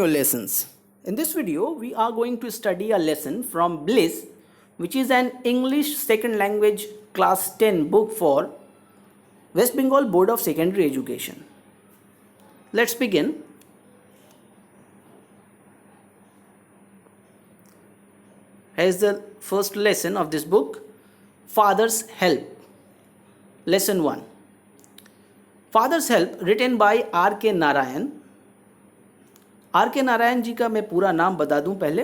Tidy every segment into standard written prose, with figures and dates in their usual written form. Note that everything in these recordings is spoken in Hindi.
your lessons. In this video, we are going to study a lesson from Bliss, which is an English second language class 10 book for West Bengal Board of Secondary Education. Let's begin. Here is the first lesson of this book, Father's Help. Lesson 1. Father's Help, written by R.K. Narayan. R.K. Narayan ji का मैं पूरा नाम बता दूं पहले.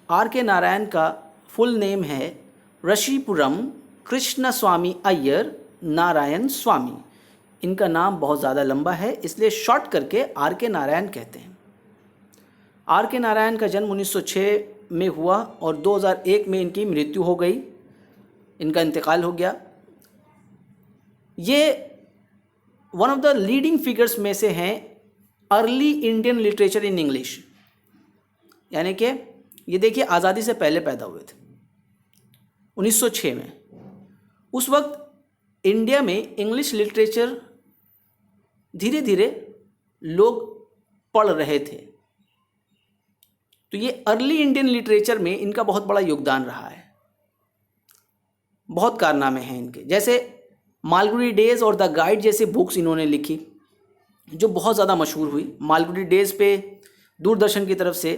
R.K. नारायण का फुल नेम है ऋषिपुरम कृष्ण स्वामी अय्यर नारायण स्वामी. इनका नाम बहुत ज़्यादा लंबा है, इसलिए शॉर्ट करके R.K. नारायण कहते हैं. R.K. नारायण का जन्म 1906 में हुआ और 2001 में इनकी मृत्यु हो गई, इनका इंतकाल हो गया. ये one of the leading figures में से हैं early Indian literature in English, यानी कि ये देखिए आज़ादी से पहले पैदा हुए थे 1906 में. उस वक्त इंडिया में इंग्लिश लिटरेचर धीरे धीरे लोग पढ़ रहे थे, तो ये अर्ली इंडियन लिटरेचर में इनका बहुत बड़ा योगदान रहा है. बहुत कारनामे हैं इनके, जैसे मालगुडी डेज और द गाइड जैसे बुक्स इन्होंने लिखी जो बहुत ज़्यादा मशहूर हुई. मालगुडी डेज पे दूरदर्शन की तरफ से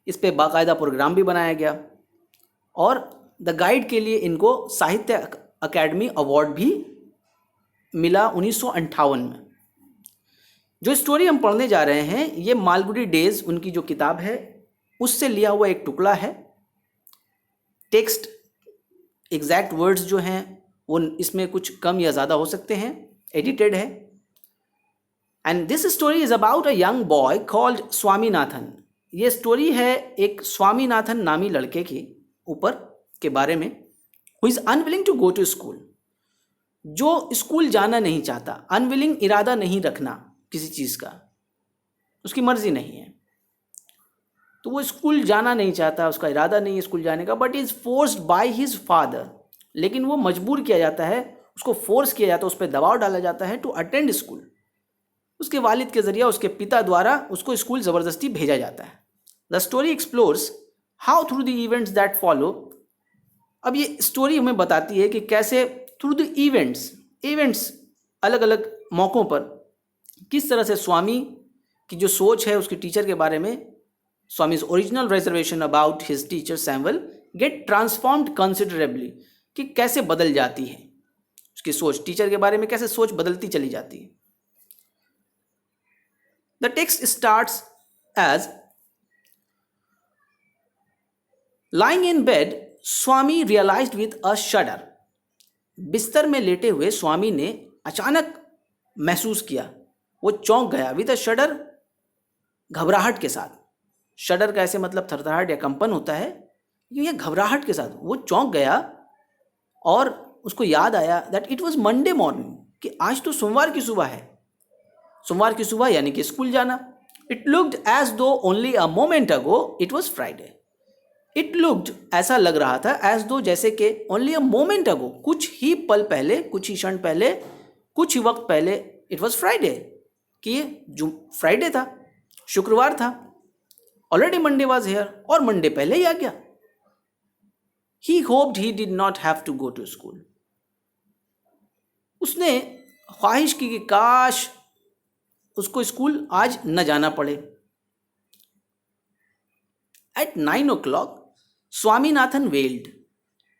इस पे बाकायदा प्रोग्राम भी बनाया गया और द गाइड के लिए इनको साहित्य अकेडमी अवार्ड भी मिला 1958 में. जो स्टोरी हम पढ़ने जा रहे हैं ये मालगुडी डेज उनकी जो किताब है उससे लिया हुआ एक टुकड़ा है. टेक्स्ट एग्जैक्ट वर्ड्स जो हैं वो इसमें कुछ कम या ज़्यादा हो सकते हैं, एडिटेड है. And this story is about a young boy called Swaminathan. ये स्टोरी है एक स्वामीनाथन नामी लड़के के ऊपर के बारे में, who is unwilling to go to school, जो स्कूल जाना नहीं चाहता. अनविलिंग इरादा नहीं रखना किसी चीज़ का, उसकी मर्जी नहीं है, तो वो स्कूल जाना नहीं चाहता, उसका इरादा नहीं है स्कूल जाने का. But is forced by his father, लेकिन वो मजबूर किया जाता है, उसको फोर्स किया जाता है, उस पर दबाव डाला जाता है टू अटेंड स्कूल. उसके वालिद के ज़रिए, उसके पिता द्वारा उसको स्कूल ज़बरदस्ती भेजा जाता है. The story explores how through the events that follow. अब ये स्टोरी हमें बताती है कि कैसे थ्रू द इवेंट्स अलग अलग मौक़ों पर किस तरह से स्वामी की जो सोच है उसके टीचर के बारे में, Swami's original reservation about his teacher Samuel get transformed considerably, कि कैसे बदल जाती है उसकी सोच, टीचर के बारे में कैसे सोच बदलती चली जाती है. The text starts as lying in bed, Swami realized with a shudder. बिस्तर में लेटे हुए स्वामी ने अचानक महसूस किया, वो चौंक गया. with a shudder, घबराहट के साथ. शडर का ऐसे मतलब थरथराहट या कंपन होता है, ये घबराहट के साथ वो चौंक गया और उसको याद आया that it was Monday morning, कि आज तो सोमवार की सुबह है. सोमवार की सुबह यानी कि स्कूल जाना. इट लुक्ड एज दो only a moment ago it was Friday. It looked, ऐसा लग रहा था, एज दो जैसे कि ओनली अ मोमेंट अगो, कुछ ही पल पहले, कुछ ही क्षण पहले, कुछ ही वक्त पहले, इट वॉज फ्राइडे, कि ये जो फ्राइडे था, शुक्रवार था. ऑलरेडी मंडे वॉज हेयर, और मंडे पहले ही आ गया. He hoped he did not have to go to school. उसने ख्वाहिश की कि काश उसको स्कूल आज न जाना पड़े. At 9 o'clock Swaminathan wailed.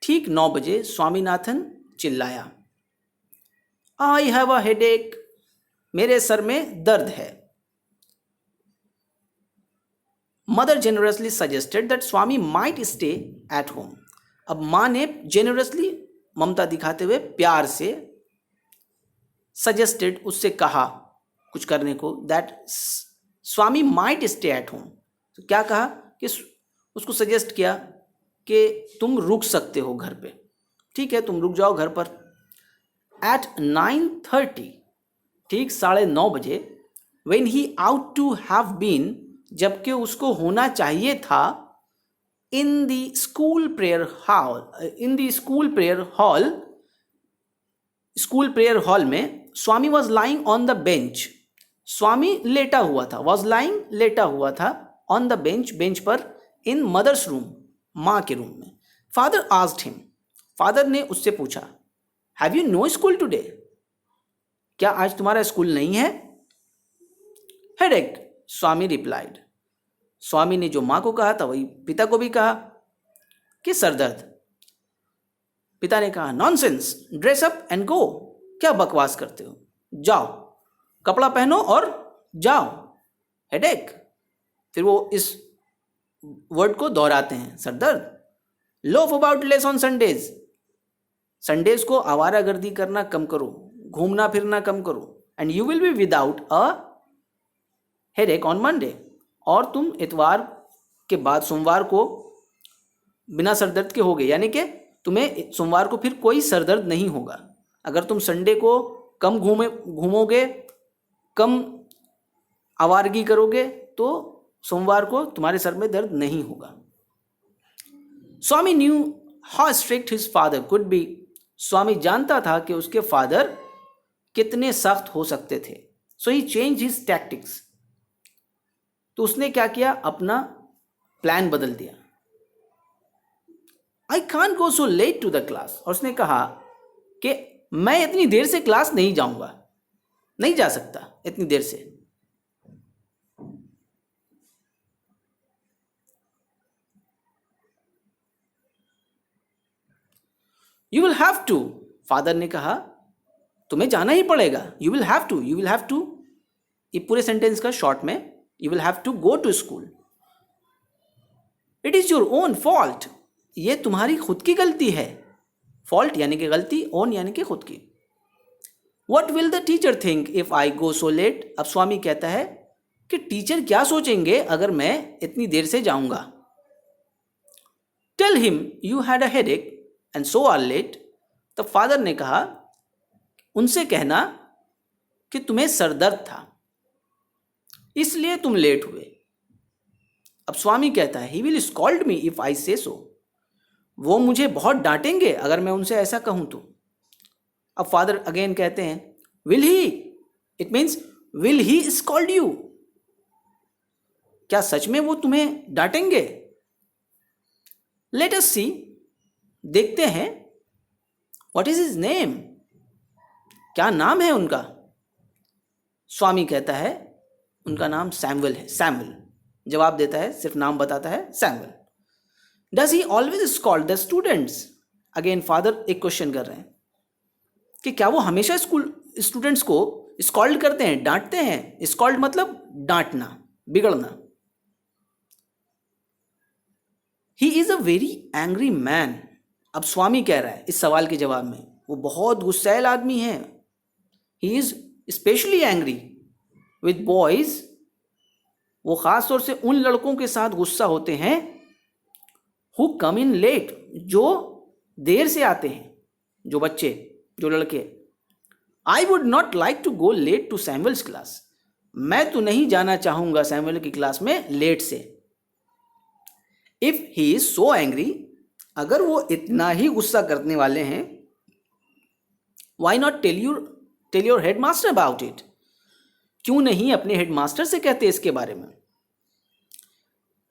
ठीक 9 बजे स्वामीनाथन चिल्लाया. आई हैव अ हेडेक, मेरे सर में दर्द है. Mother generously suggested that Swami might stay at home. अब माँ ने जेनरसली, ममता दिखाते हुए, प्यार से, सजेस्टेड, उससे कहा कुछ करने को, that Swami might stay at home. तो क्या कहा कि उसको सजेस्ट किया कि तुम रुक सकते हो घर पे, ठीक है तुम रुक जाओ घर पर. एट 9:30, ठीक 9:30 बजे, when he ought to have been, जबकि उसको होना चाहिए था, in the school prayer hall में, Swami was lying on the bench. Swami लेटा हुआ था, वॉज लाइंग लेटा हुआ था, ऑन द बेंच, बेंच पर, इन मदर्स रूम, माँ के रूम में। फादर आस्क्ड हिम, फादर ने उससे पूछा, have you know school today, क्या आज तुम्हारा स्कूल नहीं है? हेडेक, स्वामी रिप्लाइड, स्वामी ने जो माँ को कहा था वही पिता को भी कहा कि सरदर्द। पिता ने कहा, nonsense, dress up and go, क्या बकवास करते हो, जाओ कपड़ा पहनो और जाओ, हेडेक। फिर वो इस वर्ड को दोहराते हैं, सरदर्द। Loaf about less on Sundays, Sundays को आवारागर्दी करना कम करो, घूमना फिरना कम करो, and you will be without a headache on Monday, और तुम इतवार के बाद सोमवार को बिना सरदर्द के होगे, यानी कि तुम्हें सोमवार को फिर कोई सरदर्द नहीं होगा। अगर तुम संडे को कम घूमोगे, कम आवारगी करोगे, तो सोमवार को तुम्हारे सर में दर्द नहीं होगा। Swami knew how strict his father could be, Swami जानता था कि उसके फादर कितने सख्त हो सकते थे। So he change his tactics, तो उसने क्या किया, अपना प्लान बदल दिया। I can't go so late to the class, और उसने कहा कि मैं इतनी देर से क्लास नहीं जाऊंगा, नहीं जा सकता इतनी देर से। You will have to, father ने कहा तुम्हें जाना ही पड़ेगा। You will have to, you will have to, ये पूरे सेंटेंस का शॉर्ट में, you will have to go to school. It is your own fault, ये तुम्हारी खुद की गलती है। फॉल्ट यानी कि गलती, ओन यानी कि खुद की। What will the teacher think if I go so late, अब स्वामी कहता है कि टीचर क्या सोचेंगे अगर मैं इतनी देर से जाऊंगा। Tell him you had a headache and so are late, तब फादर ने कहा उनसे कहना कि तुम्हें सरदर्द था इसलिए तुम लेट हुए। अब स्वामी कहता है he will scold me if I से सो, वो मुझे बहुत डांटेंगे अगर मैं उनसे ऐसा कहूं तो। अब फादर अगेन कहते हैं will he, it means will he scold you, क्या सच में वो तुम्हें डांटेंगे? लेट अस सी, देखते हैं। व्हाट इज हिज नेम, क्या नाम है उनका? स्वामी कहता है उनका नाम सैमुअल है। सैमुअल जवाब देता है, सिर्फ नाम बताता है, Samuel. Does he always scold the students, again father एक क्वेश्चन कर रहे हैं कि क्या वो हमेशा स्टूडेंट्स को स्कॉल्ड करते हैं, डांटते हैं? स्कॉल्ड मतलब डांटना, बिगड़ना। He is a very angry man, अब स्वामी कह रहा है इस सवाल के जवाब में वो बहुत गुस्सैल आदमी है। He is specially angry with boys, वो खास तौर से उन लड़कों के साथ गुस्सा होते हैं हु कम इन लेट, जो देर से आते हैं, जो बच्चे, जो लड़के। I would not like to go late to Samuel's class, मैं तो नहीं जाना चाहूंगा सैमुअल की क्लास में लेट से। If he is so angry, अगर वो इतना ही गुस्सा करने वाले हैं, why not tell your headmaster about it, क्यों नहीं अपने हेडमास्टर से कहते इसके बारे में?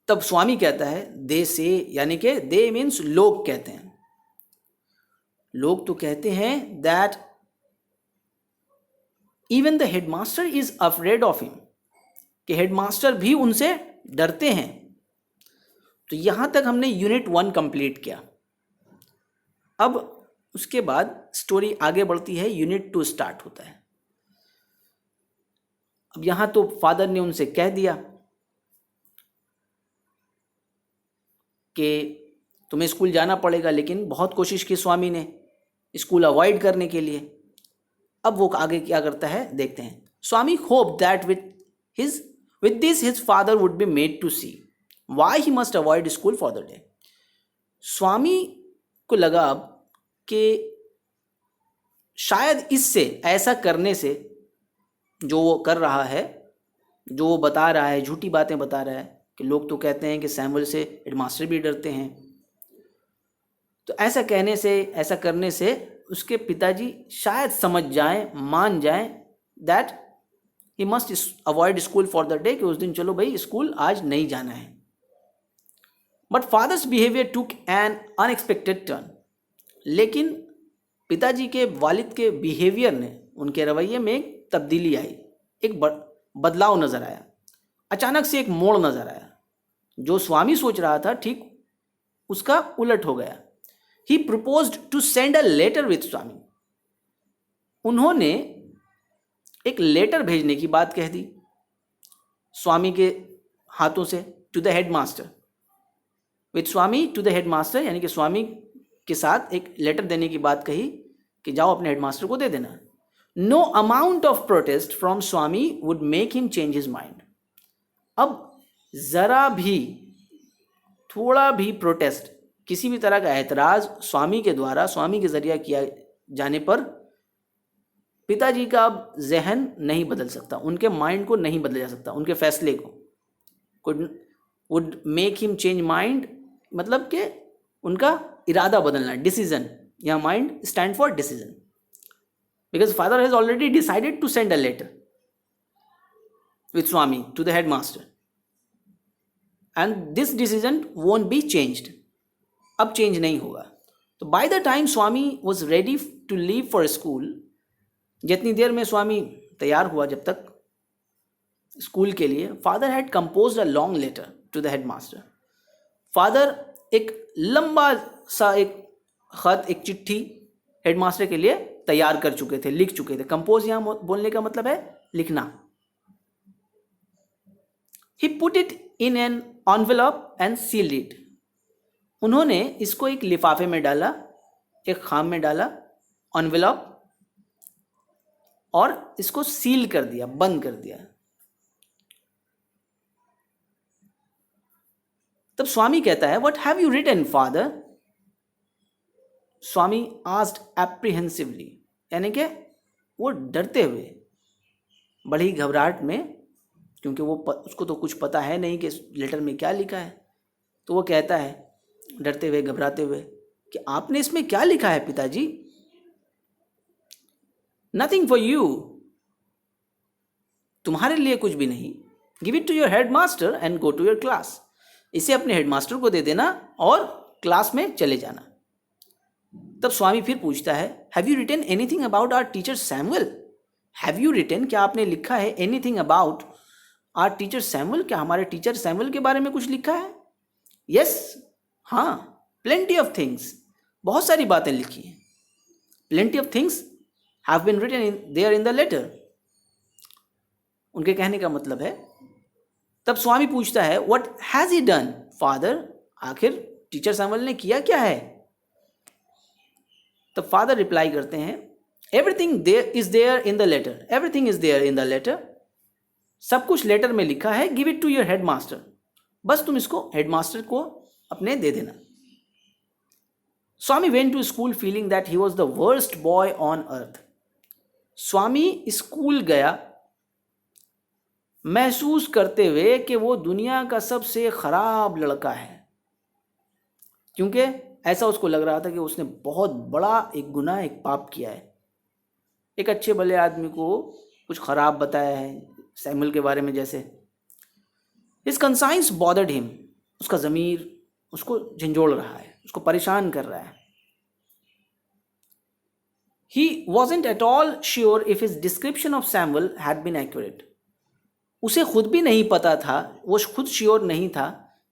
तब स्वामी कहता है दे से, यानी कि दे मीन्स लोग कहते हैं, लोग तो कहते हैं that even the headmaster is afraid of him, कि हेडमास्टर भी उनसे डरते हैं। तो यहां तक हमने यूनिट 1 कंप्लीट किया। अब उसके बाद स्टोरी आगे बढ़ती है, यूनिट 2 स्टार्ट होता है। अब यहां तो फादर ने उनसे कह दिया कि तुम्हें स्कूल जाना पड़ेगा, लेकिन बहुत कोशिश की स्वामी ने स्कूल अवॉइड करने के लिए। अब वो आगे क्या करता है देखते हैं। Swami hope that with this his father would be made to see why he must avoid school for the day. स्वामी को लगा अब कि शायद इससे, ऐसा करने से, जो वो कर रहा है, जो वो बता रहा है, झूठी बातें बता रहा है कि लोग तो कहते हैं कि सैमुअल से हेडमास्टर भी डरते हैं, तो ऐसा कहने से, ऐसा करने से उसके पिताजी शायद समझ जाएं, मान जाएं that he must avoid school for the day, कि उस दिन चलो भाई स्कूल आज नहीं जाना है. But father's behaviour took an unexpected turn. लेकिन पिताजी के वालिद के बिहेवियर ने, उनके रवैये में एक तब्दीली आई, एक बदलाव नज़र आया. अचानक से एक मोड़ नज़र आया. जो स्वामी सोच रहा था ठीक उसका उलट हो गया. He proposed to send a letter with Swami. उन्होंने एक लेटर भेजने की बात कह दी स्वामी के हाथों से, to the headmaster. With Swami to the headmaster, यानी कि स्वामी के साथ एक लेटर देने की बात कही कि जाओ अपने हेडमास्टर को दे देना. No amount of protest from Swami would make him change his mind. अब जरा भी, थोड़ा भी प्रोटेस्ट, किसी भी तरह का एतराज स्वामी के द्वारा, स्वामी के जरिए किया जाने पर पिताजी का अब जहन नहीं बदल सकता, उनके माइंड को नहीं बदला जा सकता, उनके फैसले को. Would make him change mind मतलब कि उनका इरादा बदलना, डिसीजन. यहाँ mind stand for decision. Because father has already decided to send a letter with Swami to the headmaster, and this decision won't be changed. अब चेंज नहीं होगा. तो by the time Swami was ready to leave for school, जितनी देर में स्वामी तैयार हुआ जब तक स्कूल के लिए, father had composed a long letter to the headmaster. Father एक लंबा सा एक खत, एक चिट्ठी हेडमास्टर के लिए तैयार कर चुके थे, लिख चुके थे. कंपोज यहां बोलने का मतलब है लिखना. He put it in an envelope and sealed it. उन्होंने इसको एक लिफाफे में डाला, एक खाम में डाला, एनवेलप, और इसको सील कर दिया, बंद कर दिया. तब स्वामी कहता है, what have you written father? Swami asked apprehensively, यानी कि वो डरते हुए, बड़ी घबराहट में, क्योंकि वो उसको तो कुछ पता है नहीं कि लेटर में क्या लिखा है. तो वो कहता है डरते हुए, घबराते हुए, कि आपने इसमें क्या लिखा है पिताजी? नथिंग फॉर यू, तुम्हारे लिए कुछ भी नहीं. Give it to your headmaster and go to your class. इसे अपने हेडमास्टर को दे देना और क्लास में चले जाना. तब स्वामी फिर पूछता है, have you written anything about our teacher Samuel? Have you written, क्या आपने लिखा है, anything about our teacher Samuel, क्या हमारे टीचर सैमुअल के बारे में कुछ लिखा है? यस, हाँ, प्लेंटी ऑफ थिंग्स, बहुत सारी बातें लिखी हैं. Plenty of things have been written there in the letter. उनके कहने का मतलब है. तब स्वामी पूछता है, what has he done father? आखिर टीचर सैमुअल ने किया क्या है? तब फादर रिप्लाई करते हैं, everything there is there in the letter. Everything is there in the letter. सब कुछ लेटर में लिखा है. Give it to your headmaster. बस तुम इसको हेडमास्टर को अपने दे देना. Swami went to school feeling that he was the worst boy on earth. Swami school गया महसूस करते हुए कि वो दुनिया का सबसे खराब लड़का है, क्योंकि ऐसा उसको लग रहा था कि उसने बहुत बड़ा एक गुनाह, एक पाप किया है. एक अच्छे भले आदमी को कुछ खराब बताया है सैमुअल के बारे में जैसे. His conscience bothered him. उसका ज़मीर उसको झंझोड़ रहा है, उसको परेशान कर रहा है. He wasn't at all sure if his description of Samuel had been accurate. उसे खुद भी नहीं पता था, वो खुद श्योर नहीं था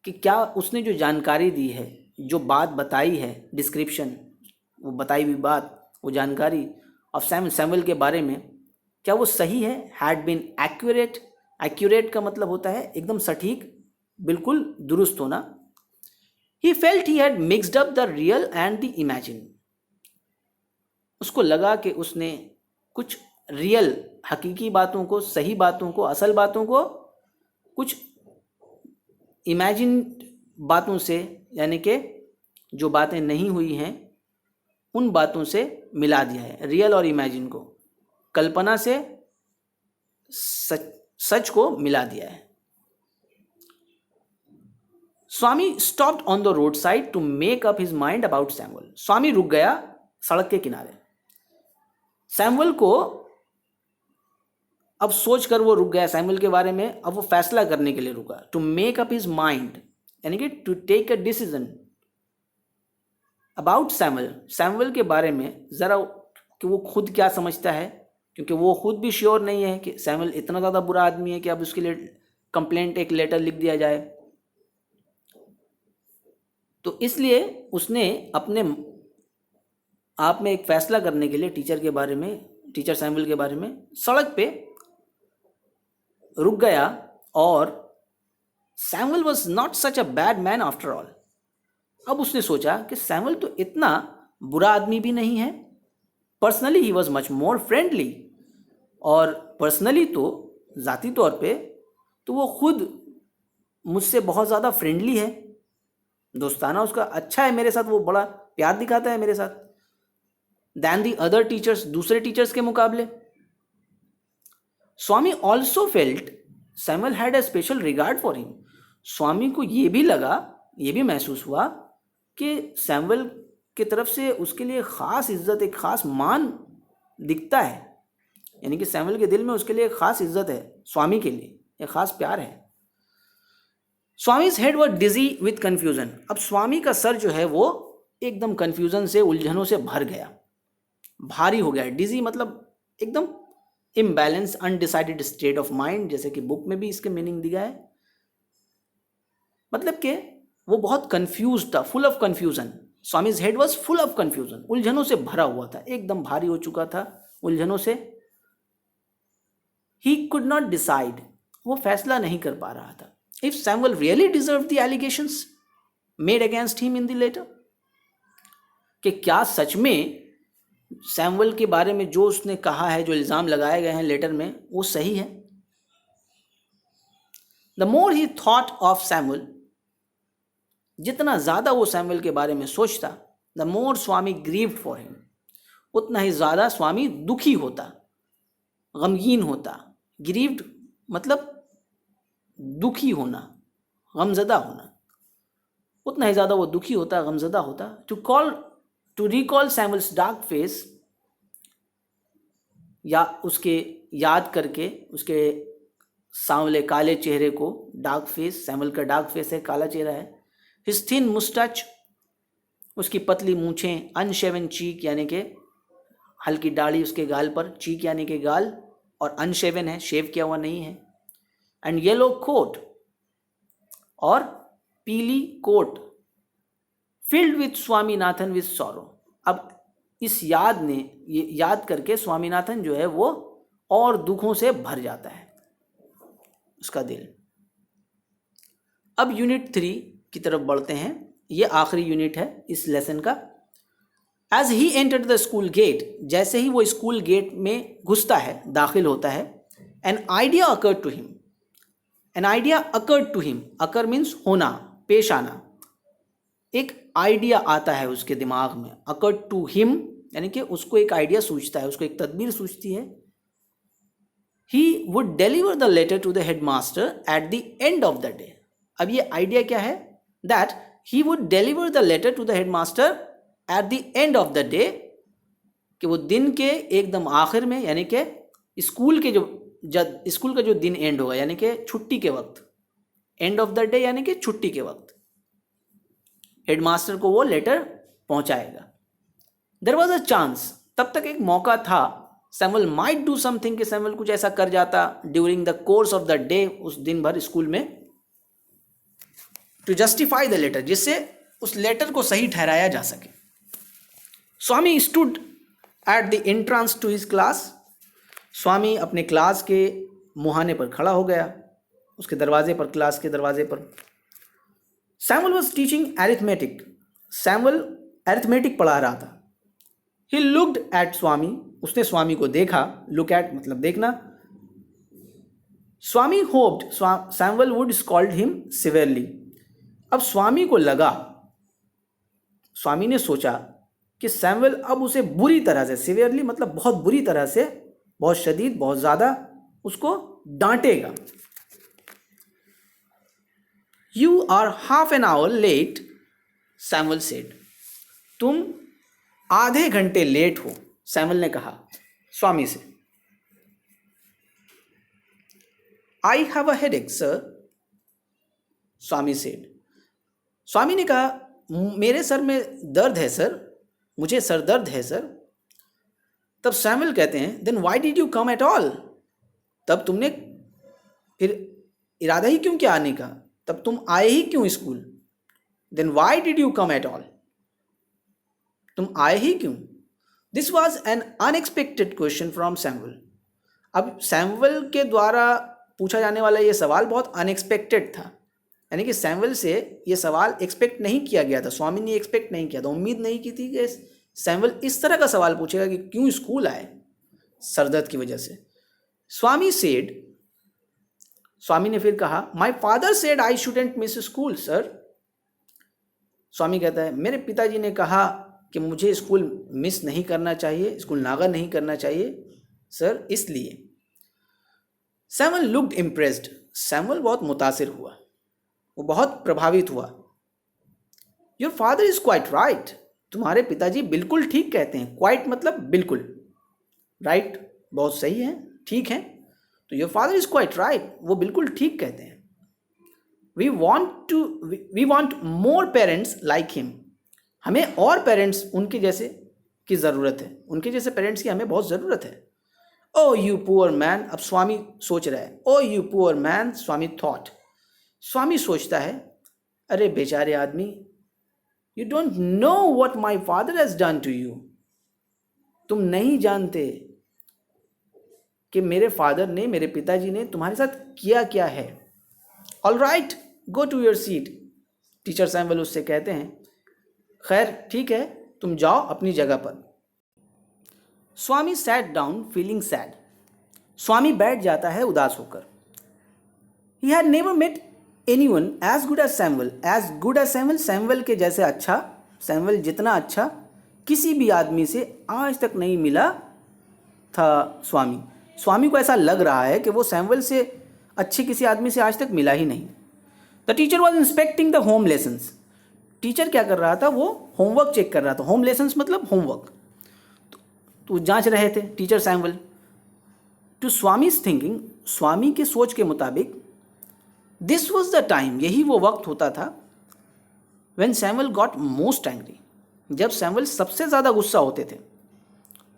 कि क्या उसने जो जानकारी दी है, जो बात बताई है, डिस्क्रिप्शन, वो बताई हुई बात, वो जानकारी ऑफ सैमुअल के बारे में, क्या वो सही है? Had been accurate. एक्यूरेट का मतलब होता है एकदम सटीक, बिल्कुल दुरुस्त होना. He felt he had mixed up the real and the imagine. उसको लगा कि उसने कुछ रियल, हकीकी बातों को, सही बातों को, असल बातों को कुछ इमेजिन बातों से, यानी कि जो बातें नहीं हुई हैं उन बातों से मिला दिया है. रियल और इमेजिन को, कल्पना से सच को मिला दिया है. Swami stopped on the road side to make up his mind about Samuel. Swami रुक गया सड़क के किनारे. सैमुअल को अब सोच कर वो रुक गया सैमुअल के बारे में। अब वो फैसला करने के लिए रुका, to make up his mind, यानी कि to take a decision about Samuel, Samuel के बारे में ज़रा कि वो खुद क्या समझता है, क्योंकि वो खुद भी श्योर नहीं है कि सैमुअल इतना ज़्यादा बुरा आदमी है कि अब उसके लिए कंप्लेंट, एक लेटर लिख दिया जाए। तो इसलिए उसने अपने आप में एक फैसला करने के लिए टीचर के बारे में, टीचर सैमुअल के बारे में सड़क पे रुक गया। और Samuel was not such a bad man after all. अब उसने सोचा कि सैमुअल तो इतना बुरा आदमी भी नहीं है। Personally he was much more friendly, और पर्सनली तो ज़ाती तौर पे तो वो खुद मुझसे बहुत ज़्यादा फ्रेंडली है, दोस्ताना उसका अच्छा है मेरे साथ, वो बड़ा प्यार दिखाता है मेरे साथ, दैन दी अदर टीचर्स, दूसरे टीचर्स के मुकाबले। Swami also felt Samuel had a special regard for him. Swami को ये भी लगा, ये भी महसूस हुआ कि सैमुअल की तरफ से उसके लिए ख़ास इज्जत, एक ख़ास मान दिखता है, यानी कि सैमुअल के दिल में उसके लिए एक ख़ास इज्जत है, स्वामी के लिए एक ख़ास प्यार है। Swami's head was dizzy with confusion. अब स्वामी का सर जो है वो एकदम कन्फ्यूजन से, उलझनों से भर गया, भारी हो गया। डिजी मतलब एकदम imbalance, undecided state of mind, जैसे कि बुक में भी इसके मीनिंग दिया है। मतलब कि वो बहुत कंफ्यूज था, full of confusion. Swami's head was full of confusion, उलझनों से भरा हुआ था, एकदम भारी हो चुका था उलझनों से। ही कुड नॉट डिसाइड, वो फैसला नहीं कर पा रहा था, if Samuel really deserve the allegations made against him in the letter, कि क्या सच में सैमुअल के बारे में जो उसने कहा है, जो इल्ज़ाम लगाए गए हैं लेटर में, वो सही है। The more he thought of Samuel, जितना ज़्यादा वो सैमुअल के बारे में सोचता, the more Swami grieved for him, उतना ही ज़्यादा स्वामी दुखी होता, गमगीन होता। ग्रीव्ड मतलब दुखी होना, गमज़दा होना, उतना ही ज़्यादा वो दुखी होता, गमज़दा होता। To recall Samuel's dark face, या उसके याद करके उसके सांवले काले चेहरे को, डार्क फेस, सैमुअल का डार्क फेस है, काला चेहरा है। हिज थिन मुस्टच, उसकी पतली मूछें, अनशेवन चीक यानी कि हल्की दाढ़ी उसके गाल पर, चीक यानी कि गाल, और अनशेवन है, शेव किया हुआ नहीं है। एंड येलो कोट, और पीली coat, filled with Swaminathan with sorrow. अब इस याद ने, ये याद करके स्वामीनाथन जो है वो और दुखों से भर जाता है उसका दिल। अब यूनिट 3 की तरफ बढ़ते हैं, ये आखिरी यूनिट है इस लेसन का। As he entered the school gate, जैसे ही वो स्कूल गेट में घुसता है, दाखिल होता है, an idea occurred to him, an idea occurred to him, occur means होना, पेश आना, एक आइडिया आता है उसके दिमाग में, अकर्ड टू हिम यानी कि उसको एक आइडिया सूझता है, उसको एक तदबीर सूझती है। He would deliver the letter to the headmaster at the end of the day. अब ये आइडिया क्या है, that he would deliver the letter to the headmaster at the end of the day, कि वो दिन के एकदम आखिर में, यानी कि स्कूल के जब स्कूल का जो दिन एंड होगा, यानी कि छुट्टी के वक्त, एंड ऑफ द डे यानी कि छुट्टी के वक्त हेडमास्टर को वो लेटर पहुंचाएगा। देयर वॉज अ चांस, तब तक एक मौका था, सैमुअल माइट डू समथिंग, कि सैमुअल कुछ ऐसा कर जाता during the course of the day, उस दिन भर स्कूल में, टू जस्टिफाई द लेटर, जिससे उस लेटर को सही ठहराया जा सके। Swami stood at the entrance to his class, Swami अपने क्लास के मुहाने पर खड़ा हो गया, उसके दरवाजे पर, क्लास के दरवाजे पर। Samuel was teaching arithmetic, Samuel arithmetic पढ़ा रहा था। ही लुक्ड एट स्वामी, उसने स्वामी को देखा, लुक एट मतलब देखना। Swami hoped Samuel would scold him severely, अब स्वामी को लगा, स्वामी ने सोचा कि सैमुअल अब उसे बुरी तरह से, सिवियरली मतलब बहुत बुरी तरह से, बहुत शदीद, बहुत ज़्यादा उसको डांटेगा। You are half an hour late, Samuel said, तुम आधे घंटे लेट हो, सैमुअल ने कहा स्वामी से। I have a headache sir, Swami said. Swami ने कहा, मेरे सर में दर्द है सर, मुझे सर दर्द है सर। तब सैमुअल कहते हैं, then why did you come at all? तब तुमने फिर इरादा ही क्यों किया आने का? तब तुम आए ही क्यों स्कूल? Then why did you come at all? तुम आए ही क्यों? This was an unexpected question from Samuel. अब सैमुअल के द्वारा पूछा जाने वाला ये सवाल बहुत अनएक्सपेक्टेड था, यानी कि सैमुअल से ये सवाल एक्सपेक्ट नहीं किया गया था, स्वामी ने एक्सपेक्ट नहीं किया था, उम्मीद नहीं की थी कि सैमुअल इस तरह का सवाल पूछेगा कि क्यों स्कूल आए सरदर्द की वजह से। स्वामी सेड, स्वामी ने फिर कहा, my father said I shouldn't miss school sir. Swami कहता है, मेरे पिताजी ने कहा कि मुझे स्कूल मिस नहीं करना चाहिए, स्कूल नागा नहीं करना चाहिए सर, इसलिए। सैमुअल लुक्ड इम्प्रेस्ड, सैमुअल बहुत मुतासिर हुआ, वो बहुत प्रभावित हुआ। Your father is quite right, तुम्हारे पिताजी बिल्कुल ठीक कहते हैं। क्वाइट मतलब बिल्कुल, राइट बहुत सही है, ठीक है, तो your father is quite right, वो बिल्कुल ठीक कहते हैं। We want more parents like him, हमें और पेरेंट्स उनके जैसे की ज़रूरत है, उनके जैसे पेरेंट्स की हमें बहुत ज़रूरत है। ओ यू पुअर मैन, अब स्वामी सोच रहा है, oh you poor man, Swami thought, Swami सोचता है, अरे बेचारे आदमी, you don't know what my father has done to you, तुम नहीं जानते कि मेरे फादर ने, मेरे पिताजी ने तुम्हारे साथ किया क्या है। All right, go to your seat, teacher Samuel उससे कहते हैं, खैर ठीक है, तुम जाओ अपनी जगह पर। Swami sat down feeling sad, Swami बैठ जाता है उदास होकर। He had never met anyone as good as Samuel, as good as Samuel, Samuel के जैसे अच्छा, सैमुअल जितना अच्छा किसी भी आदमी से आज तक नहीं मिला था स्वामी। स्वामी को ऐसा लग रहा है कि वो सैमुअल से अच्छे किसी आदमी से आज तक मिला ही नहीं। The teacher was inspecting the home lessons, teacher क्या कर रहा था, वो होमवर्क चेक कर रहा था। होम लेसन्स मतलब होमवर्क, तो जांच रहे थे teacher Samuel. To Swami's thinking, स्वामी के सोच के मुताबिक, दिस वॉज द टाइम, यही वो वक्त होता था, when Samuel got most angry, जब सैमुअल सबसे ज़्यादा गुस्सा होते थे।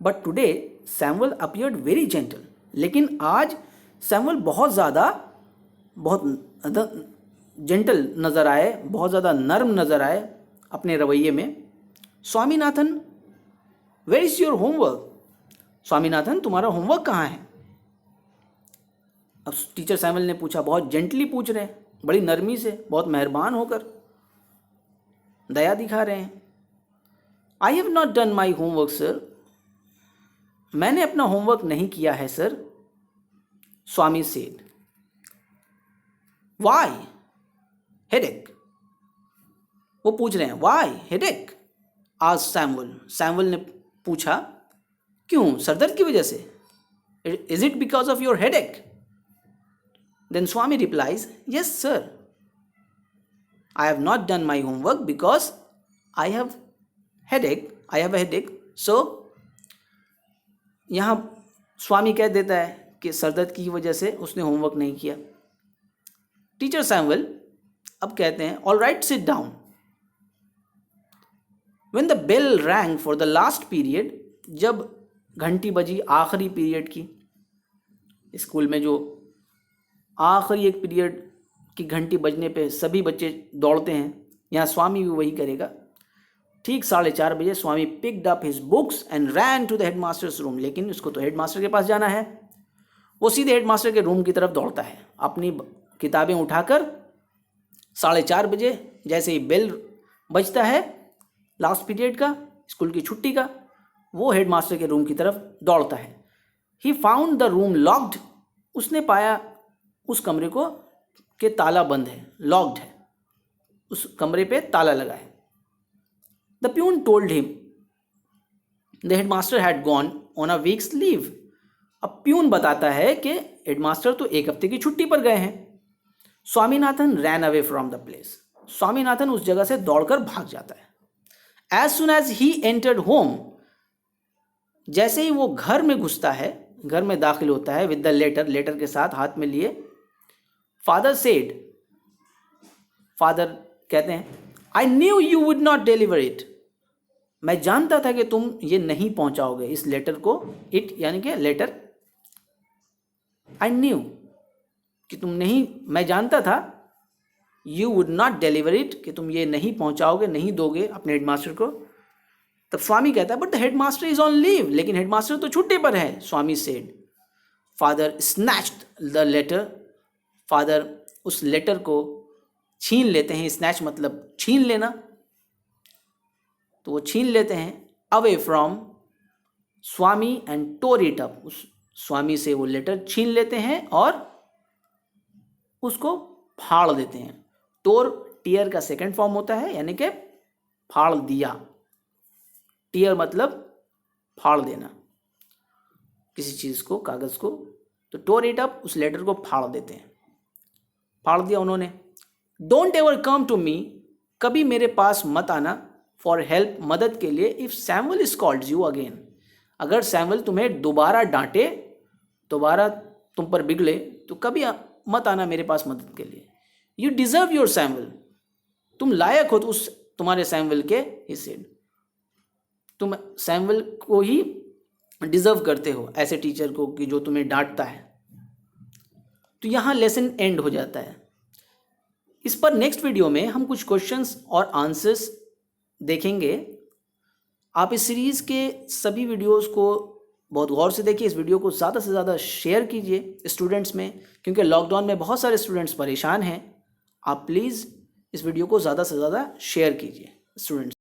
But today Samuel appeared very gentle, लेकिन आज सैमुअल बहुत ज़्यादा, बहुत जेंटल नज़र आए, बहुत ज़्यादा नर्म नज़र आए अपने रवैये में। Swaminathan, where is your homework, Swaminathan तुम्हारा होमवर्क कहाँ है? अब टीचर सैमुअल ने पूछा, बहुत जेंटली पूछ रहे हैं, बड़ी नरमी से, बहुत मेहरबान होकर, दया दिखा रहे हैं। I have not done my homework sir, मैंने अपना होमवर्क नहीं किया है sir, Swami said. Why headache, वो पूछ रहे हैं, वाई हेडेक, आज सैमुअल, सैमुअल ने पूछा, क्यों, सरदर्द की वजह से? Is it because of your headache? Then Swami replies, yes sir, I have not done my homework because I have headache, so यहाँ स्वामी कह देता है कि सरदर्द की वजह से उसने होमवर्क नहीं किया। टीचर सैमुअल अब कहते हैं, all right sit down. When the bell rang for the last period, जब घंटी बजी आखिरी पीरियड की, स्कूल में जो आखिरी एक पीरियड की घंटी बजने पे सभी बच्चे दौड़ते हैं, यहाँ स्वामी भी वही करेगा। ठीक 4:30 बजे Swami picked up his books and ran to the headmaster's room, लेकिन उसको तो हेडमास्टर के पास जाना है, वो सीधे हेडमास्टर के रूम की तरफ दौड़ता है, अपनी किताबें उठाकर 4:30 बजे जैसे ही बेल बजता है लास्ट पीरियड का, स्कूल की छुट्टी का, वो हेडमास्टर के रूम की तरफ दौड़ता है। He found the room locked, उसने पाया उस कमरे को कि ताला बंद है, लॉक्ड है, उस कमरे पे ताला लगा है। The peon told him the headmaster had gone on a weeks leave, अब प्यून बताता है कि हेडमास्टर तो 1 हफ्ते की छुट्टी पर गए हैं। Swaminathan ran away from the place, Swaminathan उस जगह से दौड़कर भाग जाता है। As soon as he entered home, जैसे ही वो घर में घुसता है, घर में दाखिल होता है, विद द लेटर, लेटर के साथ हाथ में लिए, फादर सेड, फादर कहते हैं I knew you would not deliver it, मैं जानता था कि तुम ये नहीं पहुंचाओगे इस लेटर को, इट यानी कि लेटर, आई न्यू कि तुम नहीं, मैं जानता था, you would not deliver it कि तुम ये नहीं पहुंचाओगे, नहीं दोगे अपने हेडमास्टर को। तब स्वामी कहता है but the headmaster is on leave, लेकिन हेडमास्टर तो छुट्टी पर है, Swami said. Father snatched the letter, father उस लेटर को छीन लेते हैं, स्नैच मतलब छीन लेना, तो वो छीन लेते हैं away from Swami and tore it up, उस स्वामी से वो लेटर छीन लेते हैं और उसको फाड़ देते हैं। टोर टीयर का सेकंड फॉर्म होता है, यानी कि फाड़ दिया, टीयर मतलब फाड़ देना किसी चीज़ को, कागज़ को, तो टोर इट अप, उस लेटर को फाड़ देते हैं, फाड़ दिया उन्होंने। Don't ever come to me, कभी मेरे पास मत आना, फॉर हेल्प, मदद के लिए, if Samuel is called you again, अगर सैमुअल तुम्हें दोबारा डांटे, दोबारा तुम पर बिगड़े, तो कभी मत आना मेरे पास मदद के लिए। यू डिज़र्व योर सैमुअल, तुम लायक हो तो उस तुम्हारे सैमुअल के, ही सेड, तुम सैमुअल को ही डिज़र्व करते हो, ऐसे टीचर को कि जो तुम्हें डांटता है। तो यहाँ लेसन एंड हो जाता है। इस पर नेक्स्ट वीडियो में हम कुछ क्वेश्चंस और आंसर्स देखेंगे। आप इस सीरीज़ के सभी वीडियोस को बहुत गौर से देखिए, इस वीडियो को ज़्यादा से ज़्यादा शेयर कीजिए स्टूडेंट्स में, क्योंकि लॉकडाउन में बहुत सारे स्टूडेंट्स परेशान हैं। आप प्लीज़ इस वीडियो को ज़्यादा से ज़्यादा शेयर कीजिए स्टूडेंट्स।